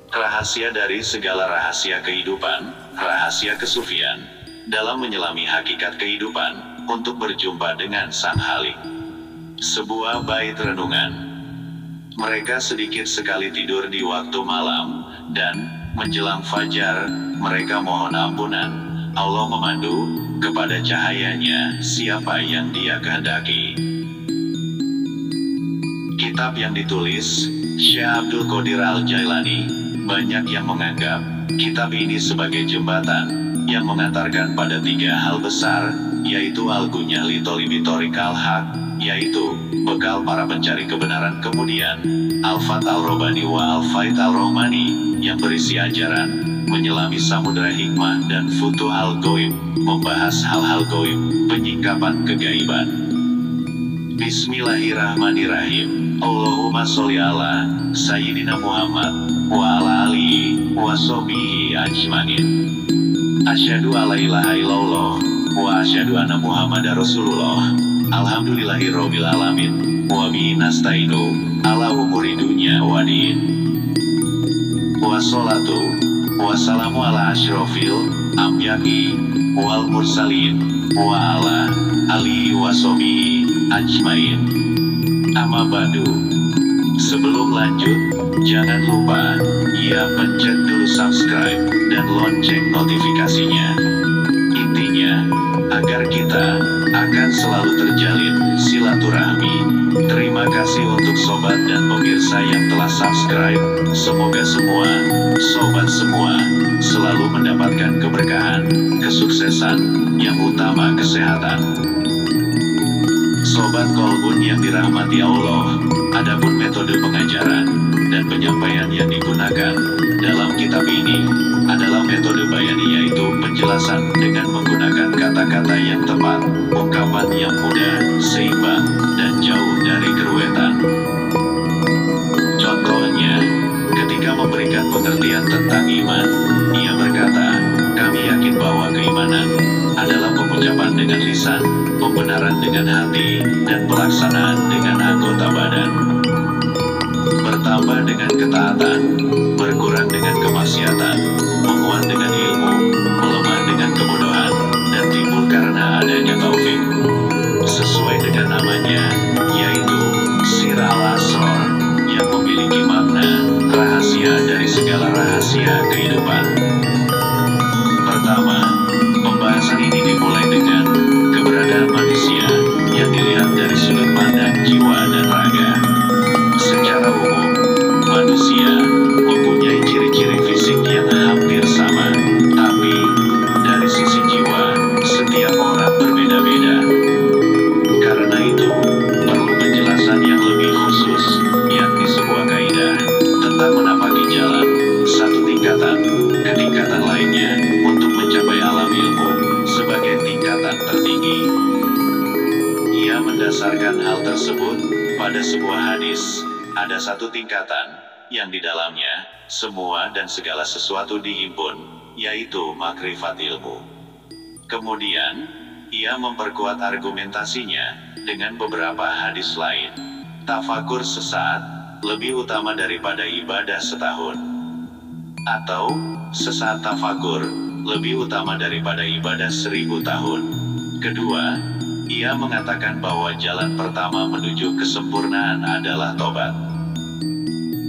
Rahasia dari segala rahasia kehidupan, rahasia kesufian, dalam menyelami hakikat kehidupan, untuk berjumpa dengan Sang Halik. Sebuah bait renungan. Mereka sedikit sekali tidur di waktu malam, dan menjelang fajar, mereka mohon ampunan. Allah memandu kepada cahayanya siapa yang Dia kehendaki. Kitab yang ditulis Syekh Abdul Qadir Al-Jailani. Banyak yang menganggap kitab ini sebagai jembatan yang mengantarkan pada 3 hal besar, yaitu Al-Gunyah li Tholibi Thoriqal Haq, yaitu bekal para pencari kebenaran, kemudian Al-Fat Al-Robani wa Al-Fait Al-Rahmani yang berisi ajaran menyelami samudera hikmah, dan Futuh Al-Ghaib membahas hal-hal gaib, penyingkapan kegaiban. Bismillahirrahmanirrahim. Allahumma sholli ala Sayyidina Muhammad wa ala alihi wa sahbihi ajmain. Asyhadu alla ilaha illallah wa asyhadu anna Muhammadar Rasulullah. Alhamdulillahirabbil alamin wa bihi nasta'inu ala umuri dunya wa din. Wassalatu wassalamu ala asyrofil anbiya'i wal mursalin wa ala alihi wa sahbihi ajmain. Amma ba'du. Sebelum lanjut, jangan lupa pencet dulu subscribe dan lonceng notifikasinya. Intinya, agar kita akan selalu terjalin silaturahmi. Terima kasih untuk sobat dan pemirsa yang telah subscribe. Semoga semua sobat semua selalu mendapatkan keberkahan, kesuksesan, yang utama kesehatan. Sobat Kolbun yang dirahmati Allah, adapun metode pengajaran dan penyampaian yang digunakan dalam kitab ini adalah metode bayani, yaitu penjelasan dengan menggunakan kata-kata yang tepat, ungkapan yang mudah, seimbang, dan jauh dari keruwetan. Contohnya, ketika memberikan pengertian tentang iman, ia berkata, kami yakin bahwa keimanan adalah pengucapan dengan lisan, pembenaran dengan hati, dan pelaksanaan dengan anggota badan. Bertambah dengan ketaatan, berkurang dengan kemaksiatan, menguat dengan ilmu, melemah dengan kebodohan, dan timbul karena adanya taufik. Sesuai dengan namanya, yaitu Sirah Al-Asrar, yang memiliki makna rahasia dari segala rahasia kehidupan. Pertama, pembahasan ini dimulai dengan keberadaan manusia yang dilihat dari sudut pandang jiwa dan raga. Secara umum, manusia mempunyai ciri-ciri fisik yang hampir sama, tapi dari sisi jiwa, setiap orang berbeda-beda. Karena itu, perlu penjelasan yang lebih khusus, yakni sebuah kaidah tentang menapaki jalan satu tingkatan ke tingkatan lainnya untuk mencapai alam ilmu sebagai tingkatan tertinggi. Ia mendasarkan hal tersebut pada sebuah hadis. Ada satu tingkatan yang di dalamnya semua dan segala sesuatu dihimpun, yaitu makrifat ilmu. Kemudian, ia memperkuat argumentasinya dengan beberapa hadis lain. Tafakur sesaat lebih utama daripada ibadah setahun. Atau, sesaat tafakur lebih utama daripada ibadah 1000 tahun. Kedua, ia mengatakan bahwa jalan pertama menuju kesempurnaan adalah tobat.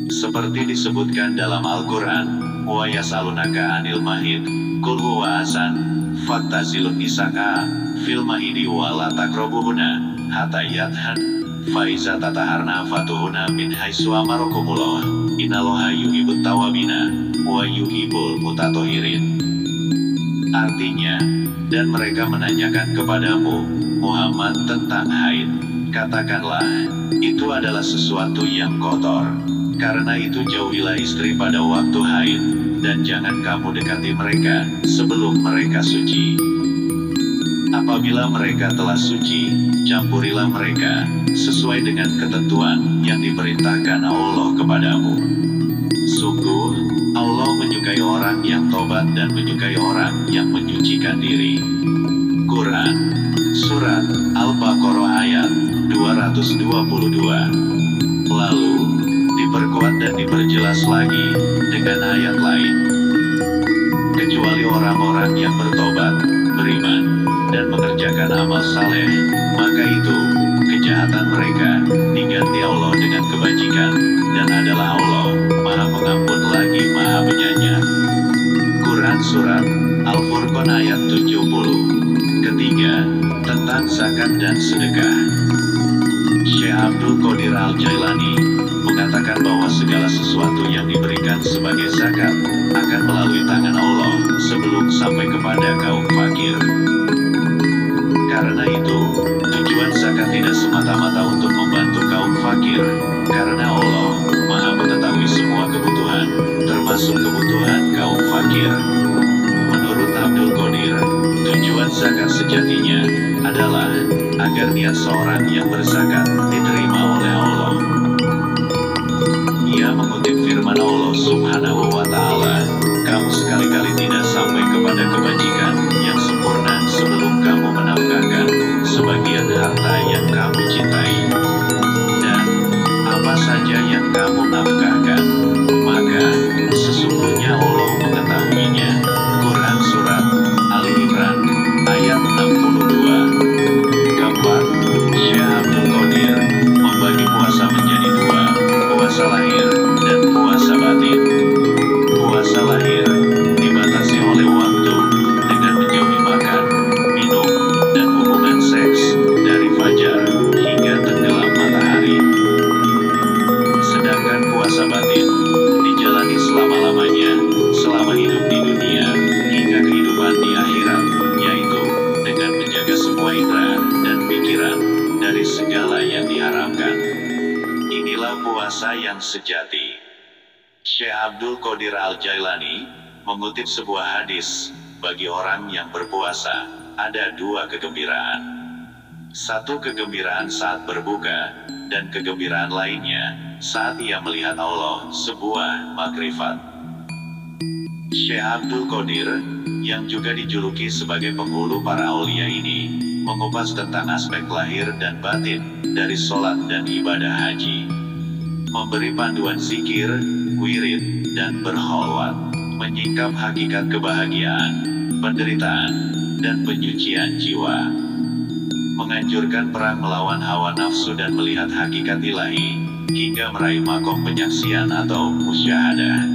Seperti disebutkan dalam Al-Quran, wa yas'alunaka anil mahid, qul huwa azan, faktazilun nisaka, fil mahidi wa la taqrabuhunna, hatta yadhan, faiza tataharna fatuhuna min haitsu amarakumullah, innallaha yuhibbut tawwabina, wa yuhibbul mutatahhirin. Artinya, dan mereka menanyakan kepadamu, Muhammad, tentang haid. Katakanlah, itu adalah sesuatu yang kotor. Karena itu jauhilah istri pada waktu haid, dan jangan kamu dekati mereka sebelum mereka suci. Apabila mereka telah suci, campurilah mereka sesuai dengan ketentuan yang diperintahkan Allah kepadamu. Sungguh, Allah menyukai orang yang tobat dan menyukai orang yang menyucikan diri. Quran, Surat Al-Baqarah ayat 222. Lalu, diperkuat dan diperjelas lagi dengan ayat lain. Kecuali orang-orang yang bertobat, beriman, dan mengerjakan amal saleh, maka itu kejahatan mereka diganti Allah dengan kebajikan, dan adalah Allah Maha Pengampun lagi Maha Penyayang. Quran Surat Al-Furqan ayat 70. Ketiga, tentang zakat dan sedekah. Syekh Abdul Qadir Al-Jailani mengatakan bahwa segala sesuatu yang diberikan sebagai zakat akan melalui tangan Allah sebelum sampai kepada kaum fakir. Karena itu, tujuan zakat tidak semata-mata untuk membantu kaum fakir, karena Allah Maha mengetahui semua kebutuhan, termasuk kebutuhan kaum fakir. Menurut Abdul Qadir, tujuan zakat sejatinya adalah agar niat seorang yang berzakat diterima oleh Allah. Ia mengutip firman Allah Subhanahu wa Ta'ala, "Kamu sekali-kali tidak sampai kepada kebajikan yang sempurna sebelum kamu menafkahkan sebagian harta yang kamu cintai. Dan apa saja yang kamu nafkahkan, maka sesungguhnya Allah mengetahuinya." Quran Surat Ali Imran ayat 62. Keempat, Syekh Abdul Qadir membagi puasa menjadi dua, puasa lahir dan puasa batin. Puasa lahir dibatasi oleh waktu dengan menjauhi makan, minum, dan hubungan seks dari fajar hingga tenggelam matahari. Sedangkan puasa batin dijalani selama-lamanya, selama hidup di dunia hingga kehidupan di akhirat, yaitu dengan menjaga semua indera dan pikiran dari segala yang diharamkan. Inilah puasa yang sejati. Syekh Abdul Qadir Al-Jailani mengutip sebuah hadis, bagi orang yang berpuasa ada dua kegembiraan. Satu kegembiraan saat berbuka, dan kegembiraan lainnya saat ia melihat Allah, sebuah makrifat. Syekh Abdul Qadir, yang juga dijuluki sebagai penghulu para aulia ini, mengupas tentang aspek lahir dan batin dari sholat dan ibadah haji. Memberi panduan zikir, wirid, dan berholwat, menyingkap hakikat kebahagiaan, penderitaan, dan penyucian jiwa. Menganjurkan perang melawan hawa nafsu dan melihat hakikat ilahi, hingga meraih makom penyaksian atau musyahadah.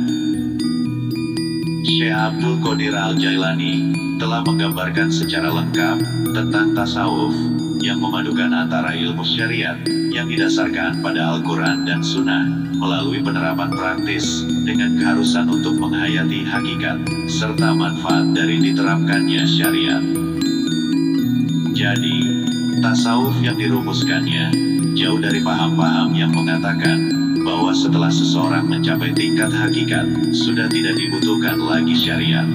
Syekh Abdul Qadir Al-Jailani telah menggambarkan secara lengkap tentang tasawuf, yang memadukan antara ilmu syariat yang didasarkan pada Al-Quran dan Sunnah, melalui penerapan praktis dengan keharusan untuk menghayati hakikat serta manfaat dari diterapkannya syariat. Jadi, tasawuf yang dirumuskannya jauh dari paham-paham yang mengatakan bahwa setelah seseorang mencapai tingkat hakikat, sudah tidak dibutuhkan lagi syariat.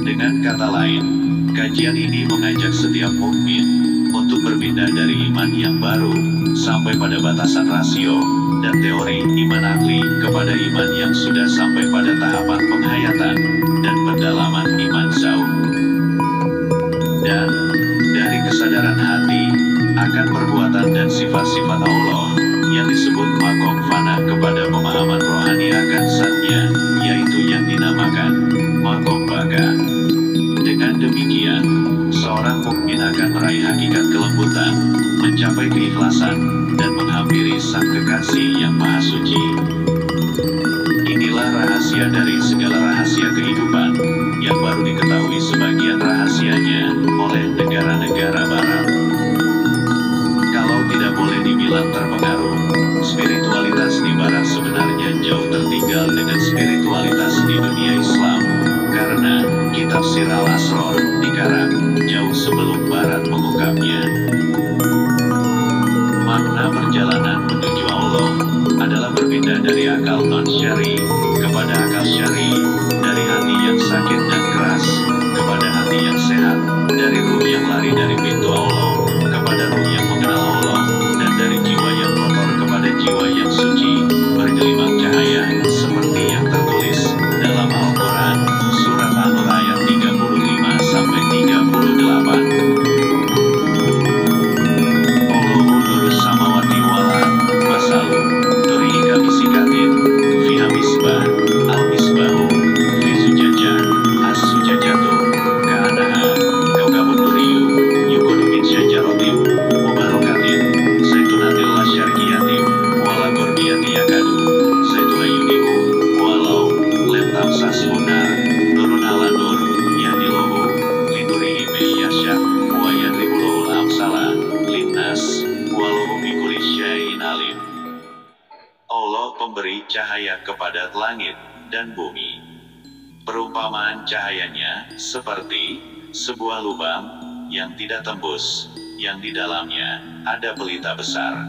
Dengan kata lain, kajian ini mengajak setiap mukmin untuk berpindah dari iman yang baru sampai pada batasan rasio dan teori iman akli kepada iman yang sudah sampai pada tahapan penghayatan dan pendalaman iman zauq. Dan dari kesadaran hati akan perbuatan dan sifat-sifat Allah yang disebut makom fana kepada pemahaman rohani akan zatnya, yaitu yang dinamakan makom baka. Dengan demikian, seorang mukmin akan meraih hakikat kelembutan, mencapai keikhlasan, dan menghampiri sang kekasih yang maha suci. Inilah rahasia dari segala rahasia kehidupan, yang baru diketahui sebagian rahasianya oleh negara-negara barat. Kalau tidak boleh dibilang terpengaruh, spiritualitas di barat sebenarnya jauh tertinggal dengan spiritualitas di dunia Islam, karena kitab Sir Al-Asrar dikarang jauh sebelum barat mengungkapnya. Makna perjalanan menuju Allah adalah berpindah dari akal non-syari kepada akal syari, dari hati yang sakit dan keras kepada hati yang sehat, dari ruh yang lari dari pintu Allah kepada ruh yang mengenal Allah, dan dari jiwa yang kotor kepada jiwa yang suci, bergelimang cahaya, seperti yang tertulis dalam Al-Quran, Surat An-Nur ayat 35-38. Allahu nurus samawati wal ard, masalu pemberi cahaya kepada langit dan bumi. Perumpamaan cahayanya seperti sebuah lubang yang tidak tembus, yang di dalamnya ada pelita besar.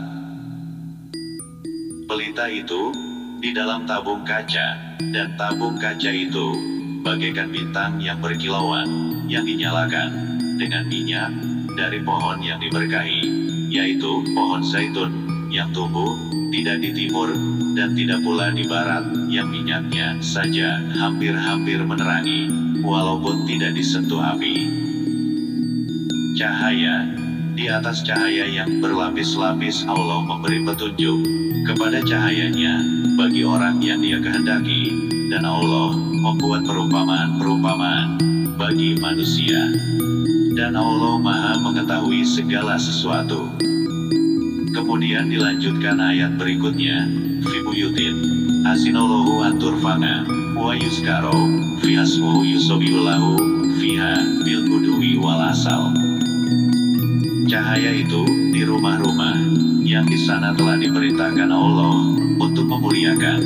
Pelita itu di dalam tabung kaca, dan tabung kaca itu bagaikan bintang yang berkilauan, yang dinyalakan dengan minyak dari pohon yang diberkahi, yaitu pohon zaitun yang tumbuh tidak di timur dan tidak pula di barat, yang minyaknya saja hampir-hampir menerangi, walaupun tidak disentuh api. Cahaya, di atas cahaya yang berlapis-lapis Allah memberi petunjuk kepada cahayanya bagi orang yang Dia kehendaki, dan Allah membuat perumpamaan-perumpamaan bagi manusia. Dan Allah Maha mengetahui segala sesuatu. Kemudian dilanjutkan ayat berikutnya, Fibuyutin, Azinolohu anturfana, wa yuskaro, fihasmuhu yusobiulahu, fiha, bilgudui wal asal. Cahaya itu di rumah-rumah, yang di sana telah diperintahkan Allah untuk memuliakan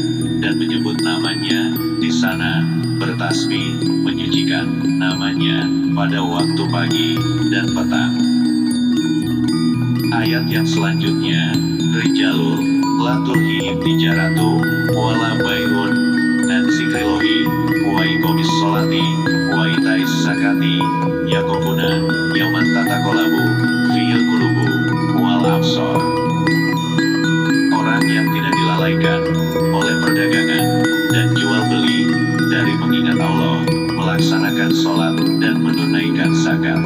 dan menyebut namanya di sana, bertasbih, menyucikan namanya pada waktu pagi dan petang. Ayat yang selanjutnya, Rijalul, la tulhihim tijaratu, wala bai'un, dan zikrillahi, wa iqamis sholati, wa itais zakati, yaqufuna, yauman tataqallabu, fihil qulubu, wal absar. Orang yang tidak dilalaikan oleh perdagangan dan jual beli dari mengingat Allah, melaksanakan sholat dan menunaikan zakat.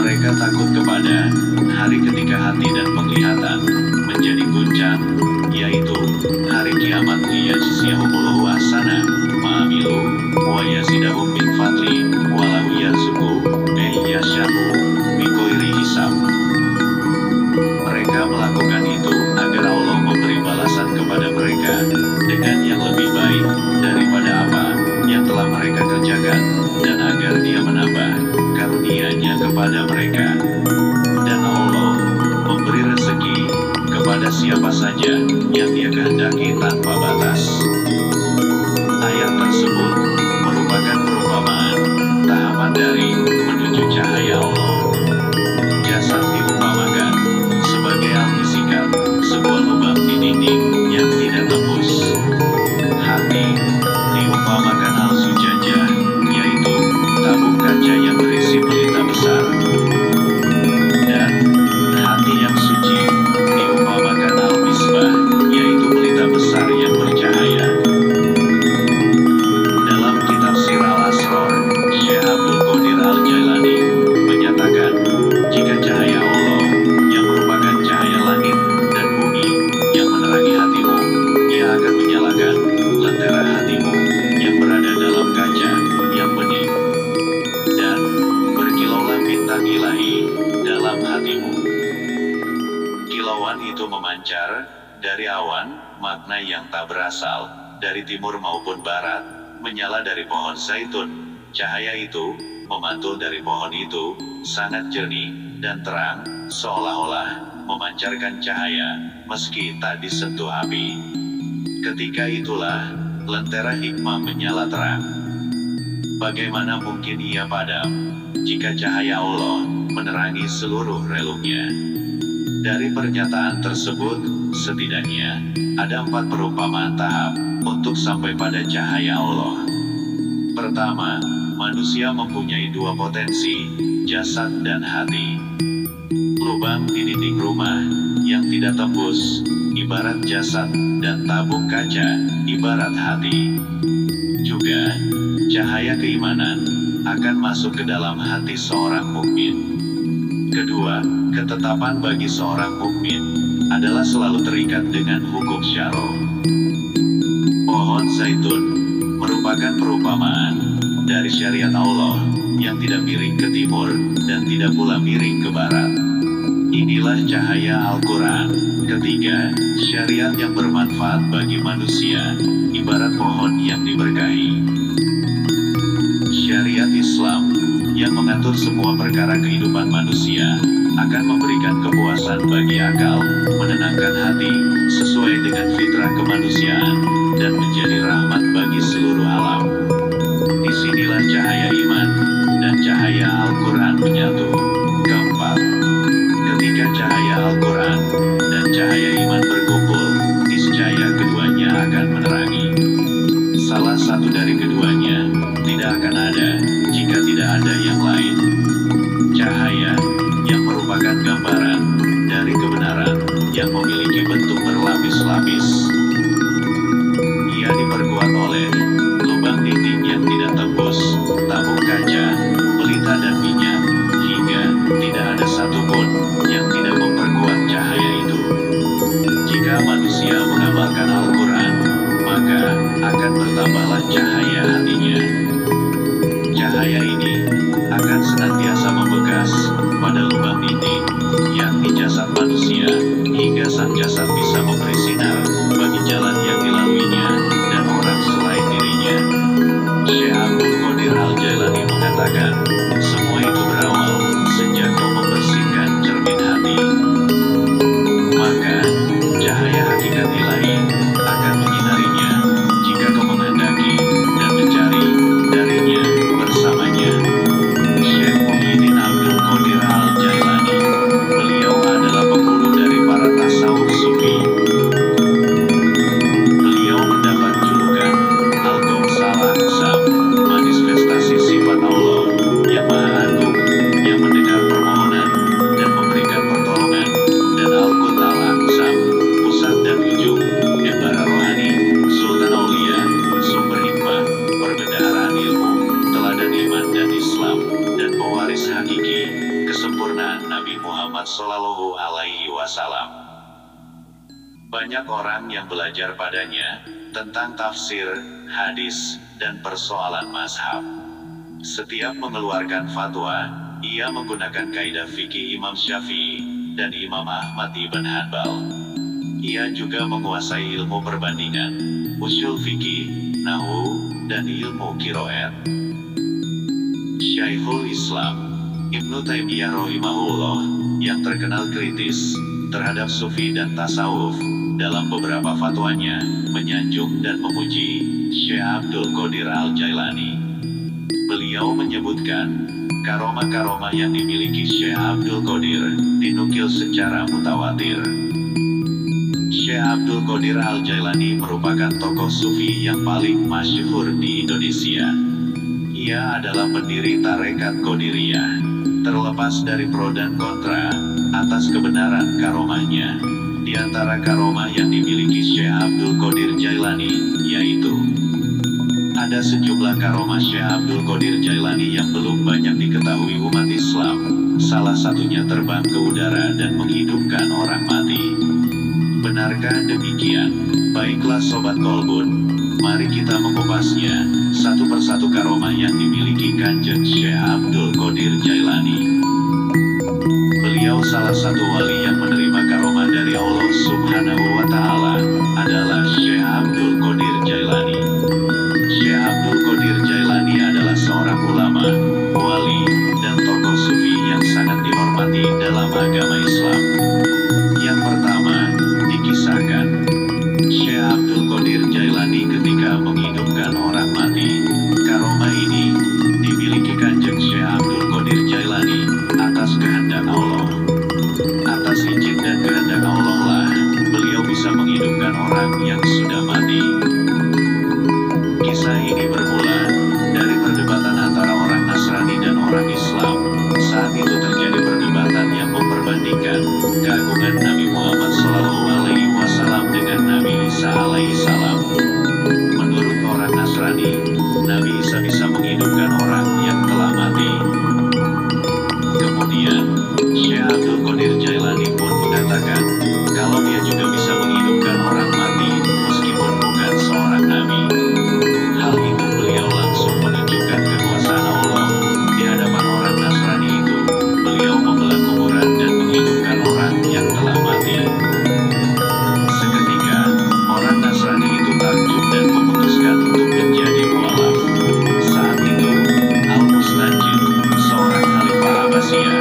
Mereka takut kepada hari ketika hati dan penglihatan menjadi guncang, yaitu hari kiamat. Liyajziyahumullahu ahsana ma amilu wa yazidahum min fadli walau yarzuqu man yasha'u bighairi hisab. Mereka melakukan itu agar Allah memberi balasan kepada mereka dengan yang lebih baik daripada apa yang telah mereka kerjakan, dan agar Dia menambah karunia-Nya kepada mereka. Dan Allah memberi rezeki kepada siapa saja yang Dia kehendaki tanpa batas. Ayat tersebut merupakan perumpamaan tahapan dari menuju cahaya Allah. Jasad diumpamakan sebagai api sikat, sebuah lubang di dinding yang tidak tembus. Hati diumpamakan al-zujajah, yaitu tabung kaca yang berisi pelita besar. Dan hati yang suci diumpamakan al-misbah, yaitu pelita besar yang bercahaya. Dalam kitab Sir al-Asrar, Syekh Abdul Qadir al-Jailani menyatakan, jika cahaya Allah yang merupakan cahaya langit dan bumi yang menerangi hatimu, Ia akan menyalakan lentera hatimu yang berada dalam kaca yang bening, dan berkilaulah bintang ilahi dalam hatimu. Kilauan itu memancar dari awan, makna yang tak berasal dari timur maupun barat, menyala dari pohon zaitun. Cahaya itu memantul dari pohon itu, sangat jernih dan terang, seolah-olah memancarkan cahaya meski tak disentuh api. Ketika itulah lentera hikmah menyala terang. Bagaimana mungkin ia padam jika cahaya Allah menerangi seluruh relungnya? Dari pernyataan tersebut, setidaknya ada 4 perumpamaan tahap untuk sampai pada cahaya Allah. Pertama, manusia mempunyai 2 potensi, jasad dan hati. Lubang di dinding rumah yang tidak tembus, ibarat jasad, dan tabung kaca, ibarat hati. Juga, cahaya keimanan akan masuk ke dalam hati seorang mukmin. Kedua, ketetapan bagi seorang mukmin adalah selalu terikat dengan hukum syar'ah. Pohon zaitun merupakan perumpamaan dari syariat Allah yang tidak miring ke timur dan tidak pula miring ke barat. Inilah cahaya Al-Quran. Ketiga, syariat yang bermanfaat bagi manusia, ibarat pohon yang diberkahi. Syariat Islam yang mengatur semua perkara kehidupan manusia akan memberikan kepuasan bagi akal, menenangkan hati, sesuai dengan fitrah kemanusiaan dan menjadi rahmat bagi seluruh alam. Disinilah cahaya iman dan cahaya Al-Quran menyatu. Keempat, ketika cahaya Al-Quran dan cahaya iman berkumpul, niscaya keduanya akan menerangi. Salah satu dari keduanya tidak akan ada jika tidak ada yang lain. Cahaya yang merupakan gambaran dari kebenaran yang memiliki bentuk berlapis-lapis. Ia diperkuat oleh lubang dinding yang tidak tembus, tabung kaca, pelita dan minyak, hingga tidak ada satupun yang tidak memperkuat cahaya itu. Jika manusia mengamalkan Al-Quran, maka akan bertambahlah cahaya hatinya. Cahaya ini akan senantiasa membekas pada lubang dinding, yakni jasad manusia, hingga sang jasad bisa memberi sinar bagi jalan yang dilaluinya dan orang selain dirinya. Syekh Abdul Qadir Al-Jailani mengatakan, semua itu berawal sejak kau membersihkan cermin hati. Maka, cahaya hakikat ilahi akan menyinarinya jika kau menghendaki dan mencari darinya bersamanya. Syekh Muhyiddin Abdul Qadir Al-Jailani, beliau adalah penghulu dari para tasawuf sufi. Beliau mendapat julukan Al-Gawsal Aqsam, manifestasi sifat Allah yang maha agung, yang mendengar permohonan dan memberikan pertolongan, dan Al-Qut Al-Aqsam, pusat dan ujung, embara rohani, sultan aulia, sumber hikmah, perbendaharaan ilmu, teladan iman dan Islam, dan pewaris hakiki kesempurnaan Nabi Muhammad Shallallahu Alaihi Wasallam. Banyak orang yang belajar padanya tentang tafsir, hadis, dan persoalan mazhab. Setiap mengeluarkan fatwa, ia menggunakan kaidah fikih Imam Syafi'i dan Imam Ahmad ibn Hanbal. Ia juga menguasai ilmu perbandingan, usul fikih, nahwu, dan ilmu qiraat. Syekhul Islam Ibnu Taimiyah rahimahullah yang terkenal kritis terhadap sufi dan tasawuf, dalam beberapa fatwanya menyanjung dan memuji Syekh Abdul Qadir Al-Jailani. Beliau menyebutkan karomah-karomah yang dimiliki Syekh Abdul Qadir dinukil secara mutawatir. Syekh Abdul Qadir Al-Jailani merupakan tokoh sufi yang paling masyhur di Indonesia. Ia adalah pendiri tarekat Qadiriyah. Terlepas dari pro dan kontra atas kebenaran karomahnya, di antara karomah yang dimiliki Syekh Abdul Qadir Jailani, yaitu ada sejumlah karomah Syekh Abdul Qadir Jailani yang belum banyak diketahui umat Islam. Salah satunya terbang ke udara dan menghidupkan orang mati. Benarkah demikian? Baiklah Sobat Kolbun, mari kita mengupasnya satu persatu karomah yang dimiliki Kanjeng Syekh Abdul Qadir Jailani. Beliau salah satu wali yang menerima karomah dari Allah Subhanahu wa Ta'ala adalah Syekh Abdul Qadir Jailani. Syekh Abdul Qadir Jailani adalah seorang ulama, wali, dan tokoh sufi yang sangat dihormati dalam agama Islam. Yang pertama, dikisahkan Syekh Abdul Qadir Jailani ketika menghidupkan orang mati. Karomah ini dimiliki Kanjeng Syekh Abdul Qadir Jailani atas kehendak Allah. Atas izin dan kehendak Allah lah beliau bisa menghidupkan orang yang sudah mati. Kisah ini bermula dari perdebatan antara orang Nasrani dan orang Islam. Saat itu terjadi perdebatan yang memperbandingkan keagungan Nabi Muhammad SAW dengan Nabi Isa alaihissalam. Menurut orang Nasrani, Nabi Isa bisa menghidupkan orang yang telah mati. Kemudian, Syekh Abdul Qadir Jailani pun mengatakan, kalau dia juga bisa menghidupkan orang mati, meskipun bukan seorang nabi. Hal itu beliau langsung menunjukkan kekuasaan Allah. Di hadapan orang Nasrani itu, beliau membelah kuburan dan menghidupkan orang yang telah mati. Seketika, orang Nasrani itu takjub dan memutuskan untuk menjadi mualaf. Saat itu, Al-Mustajid, seorang khalifah Abbasiyah,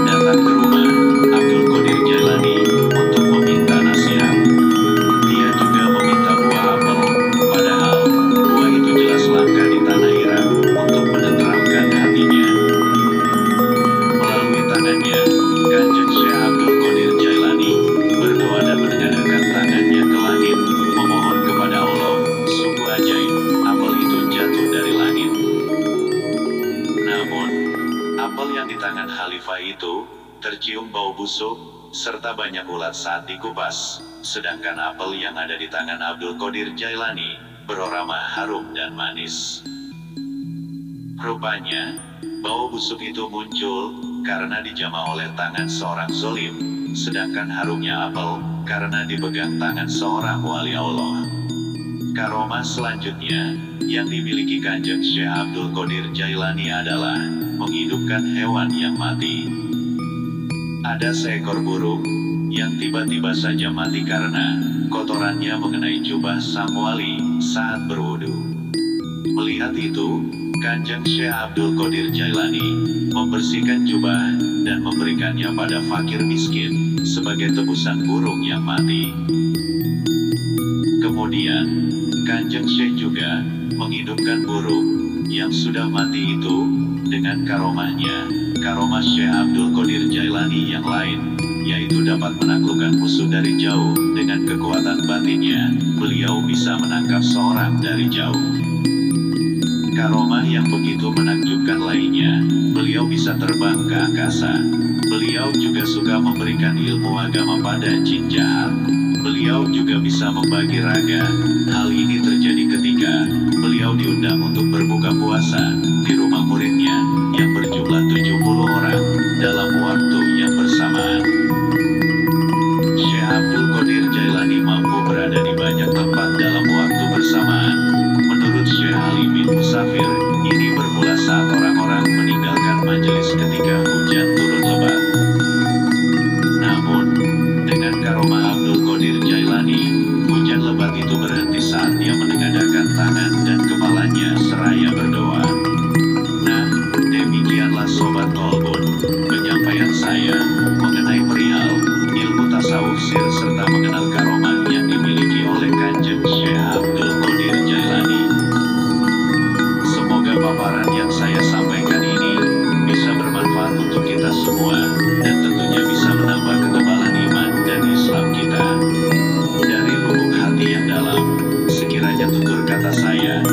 datang ke rumah Abdul Qadir Jailani untuk meminta nasihat. serta banyak ulat saat dikupas, sedangkan apel yang ada di tangan Abdul Qadir Jailani beraroma harum dan manis. Rupanya, bau busuk itu muncul karena dijamah oleh tangan seorang zolim, sedangkan harumnya apel karena dipegang tangan seorang wali Allah. Karomah selanjutnya yang dimiliki Kanjeng Syekh Abdul Qadir Jailani adalah menghidupkan hewan yang mati. Ada seekor burung yang tiba-tiba saja mati karena kotorannya mengenai jubah sang wali saat berwudu. Melihat itu, Kanjeng Syekh Abdul Qadir Jailani membersihkan jubah dan memberikannya pada fakir miskin sebagai tebusan burung yang mati. Kemudian, Kanjeng Syekh juga menghidupkan burung yang sudah mati itu dengan karomahnya. Karomah Syekh Abdul Qadir Jailani yang lain, yaitu dapat menaklukkan musuh dari jauh dengan kekuatan batinnya. Beliau bisa menangkap seorang dari jauh. Karomah yang begitu menakjubkan lainnya, beliau bisa terbang ke angkasa. Beliau juga suka memberikan ilmu agama pada jin jahat. Beliau juga bisa membagi raga. Hal ini terjadi ketika beliau diundang untuk berbuka puasa di rumah muridnya yang berjumlah 70 orang dalam waktu yang bersamaan. Syekh Abdul Qadir Jailani mampu berada di banyak tempat dalam waktu bersamaan. Menurut Syekh Ali bin Musafir, ini bermula saat orang-orang meninggalkan majelis ketika hujan turun lebat. Namun, dengan karomah Abdul Qadir Jailani, hujan lebat itu berhenti saat dia menengadahkan tangan dan kepalanya seraya berdoa. Nah, demikianlah Sobat Tolbun, penyampaian saya mengenai perihal ilmu tasawuf sir serta mengenal karomah yang dimiliki oleh Kanjeng Syekh Abdul Qadir Jailani. Semoga paparan yang saya sampaikan ini bisa bermanfaat untuk kita semua, dan tentunya bisa menambah ketebalan iman dan Islam kita. Dari lubuk hati yang dalam, sekiranya tutur kata saya